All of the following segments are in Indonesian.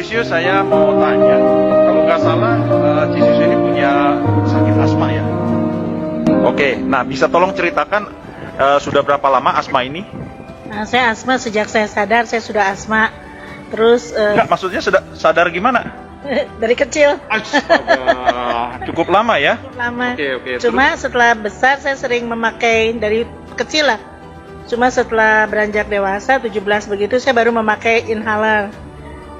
Cisius, saya mau tanya, kalau nggak salah Cisius ini punya sakit asma ya? Oke, nah bisa tolong ceritakan sudah berapa lama asma ini? Nah, saya asma sejak saya sadar, saya sudah asma. Terus Nggak, maksudnya sudah sadar gimana? dari kecil. Astaga, cukup lama ya? Lama. Oke, Cuma setelah besar saya sering memakai dari kecil lah. Cuma setelah beranjak dewasa 17 begitu saya baru memakai inhaler.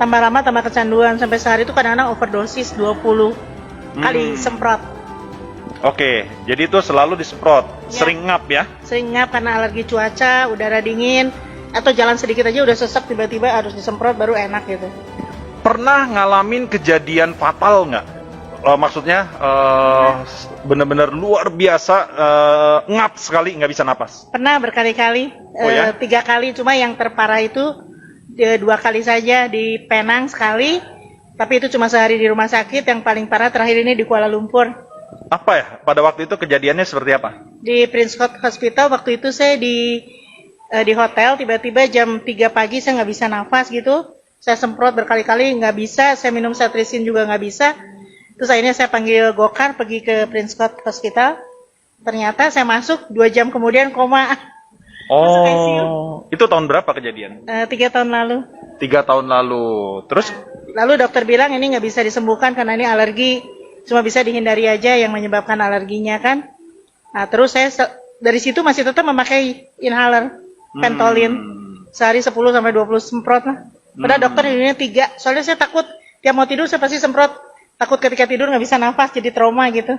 Tambah lama tambah kecanduan, sampai sehari itu kadang-kadang overdosis 20 kali semprot. Oke, jadi itu selalu disemprot, Ya. sering ngap ya? Sering ngap karena alergi cuaca, udara dingin, atau jalan sedikit aja udah sesek, tiba-tiba harus disemprot baru enak gitu. Pernah ngalamin kejadian fatal nggak? Maksudnya benar-benar luar biasa ngap sekali nggak bisa napas. Pernah berkali-kali, Oh ya? 3 kali, cuma yang terparah itu 2 kali saja di Penang sekali, tapi itu cuma sehari di rumah sakit. Yang paling parah terakhir ini di Kuala Lumpur. Apa ya? Pada waktu itu kejadiannya seperti apa? Di Prince Court Hospital waktu itu saya di hotel, tiba-tiba jam 3 pagi saya nggak bisa nafas gitu. Saya semprot berkali-kali nggak bisa, saya minum cetirizine juga nggak bisa. Terus akhirnya saya panggil gokar pergi ke Prince Court Hospital. Ternyata saya masuk 2 jam kemudian koma. Masuk ICU. Itu tahun berapa kejadian? 3 tahun lalu. 3 tahun lalu. Terus? Lalu dokter bilang ini nggak bisa disembuhkan karena ini alergi, cuma bisa dihindari aja yang menyebabkan alerginya kan. Nah terus saya dari situ masih tetap memakai inhaler Ventolin sehari 10 sampai 20 semprot lah. Padahal dokter ini 3, soalnya saya takut tiap mau tidur saya pasti semprot. Takut ketika tidur nggak bisa nafas jadi trauma gitu.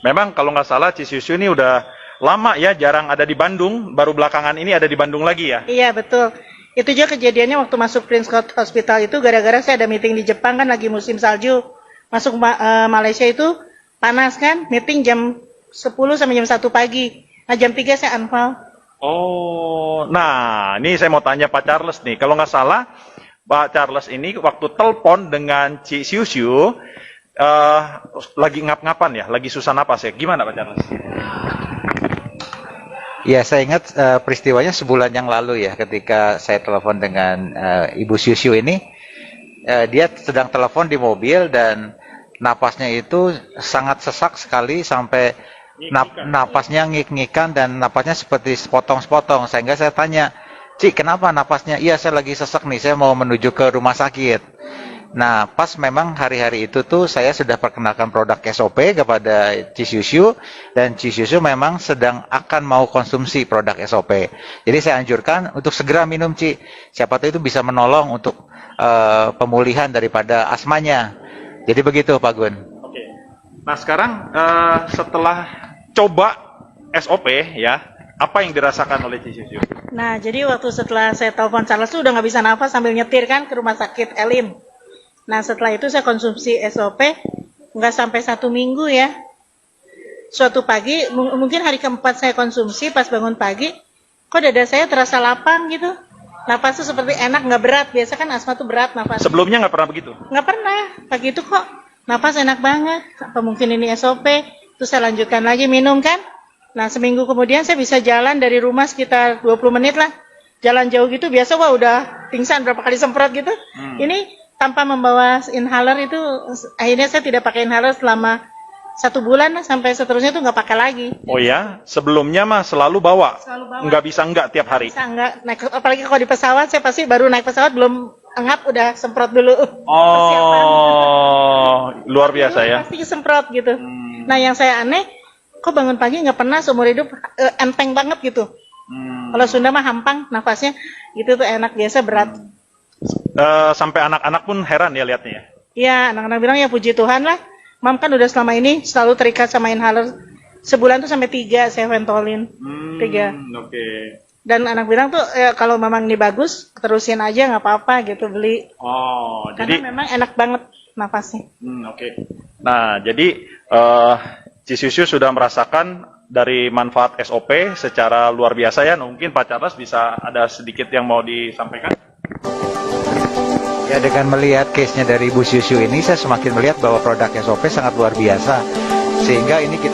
Memang kalau nggak salah Cisius ini udah lama ya jarang ada di Bandung, baru belakangan ini ada di Bandung lagi ya? Iya betul. Itu juga kejadiannya waktu masuk Prince Court Hospital itu gara-gara saya ada meeting di Jepang kan lagi musim salju. Masuk Malaysia itu panas kan, meeting jam 10 sampai jam 1 pagi. Nah jam 3 saya unfall. Oh, nah ini saya mau tanya Pak Charles nih, kalau nggak salah Pak Charles ini waktu telepon dengan Cisius lagi ngap-ngapan ya, lagi susah napas ya, gimana Pak Charles? Ya, saya ingat peristiwanya sebulan yang lalu ya, ketika saya telepon dengan Ibu Siusiu ini, dia sedang telepon di mobil dan napasnya itu sangat sesak sekali sampai napasnya ngik-ngikan dan napasnya seperti sepotong-sepotong. Sehingga saya tanya, Cik, kenapa napasnya? Iya, saya lagi sesak nih, saya mau menuju ke rumah sakit. Nah, pas memang hari-hari itu tuh saya sudah perkenalkan produk SOP kepada Cisius dan Cisius memang sedang akan mau konsumsi produk SOP. Jadi saya anjurkan untuk segera minum, Ci. Siapa tahu itu bisa menolong untuk pemulihan daripada asmanya. Jadi begitu, Pak Gun. Oke. Nah sekarang setelah coba SOP ya, apa yang dirasakan oleh Cisius? Nah jadi waktu setelah saya telepon Charles tuh udah nggak bisa nafas sambil nyetir kan ke rumah sakit Elim. Nah setelah itu saya konsumsi SOP nggak sampai 1 minggu ya. Suatu pagi, mungkin hari keempat saya konsumsi, pas bangun pagi, kok dada saya terasa lapang gitu. Napas tuh seperti enak, nggak berat. Biasa kan asma tuh berat napas. Sebelumnya nggak pernah begitu? Nggak pernah. Pagi itu kok napas enak banget. Apa mungkin ini SOP? Terus saya lanjutkan lagi minum kan. Nah seminggu kemudian saya bisa jalan dari rumah sekitar 20 menit lah. Jalan jauh gitu biasa wah udah pingsan berapa kali semprot gitu. Ini tanpa membawa inhaler itu akhirnya saya tidak pakai inhaler selama 1 bulan lah, sampai seterusnya tuh nggak pakai lagi. Oh ya, sebelumnya mah selalu bawa? Selalu bawa. Nggak bisa nggak tiap hari? Bisa nggak naik, apalagi kalau di pesawat saya pasti baru naik pesawat belum ngap udah semprot dulu. Oh, luar biasa ya. Pasti semprot gitu. Nah yang saya aneh, kok bangun pagi nggak pernah seumur hidup enteng banget gitu. Kalau Sunda mah hampang nafasnya, gitu tuh enak, biasa berat. Sampai anak-anak pun heran ya lihatnya ya? Iya, anak-anak bilang ya puji Tuhan lah. Mam kan udah selama ini selalu terikat sama inhaler. Sebulan tuh sampai 3 saya Ventolin. 3. Oke. Dan anak bilang tuh kalau memang ini bagus, terusin aja nggak apa-apa gitu beli. Oh, Karena jadi memang enak banget nafasnya. oke. Nah, jadi Cisius sudah merasakan dari manfaat SOP secara luar biasa ya. Mungkin Pak Charles bisa ada sedikit yang mau disampaikan? Ya, dengan melihat case-nya dari Ibu Siusiu ini, saya semakin melihat bahwa produk SOP sangat luar biasa. Sehingga ini kita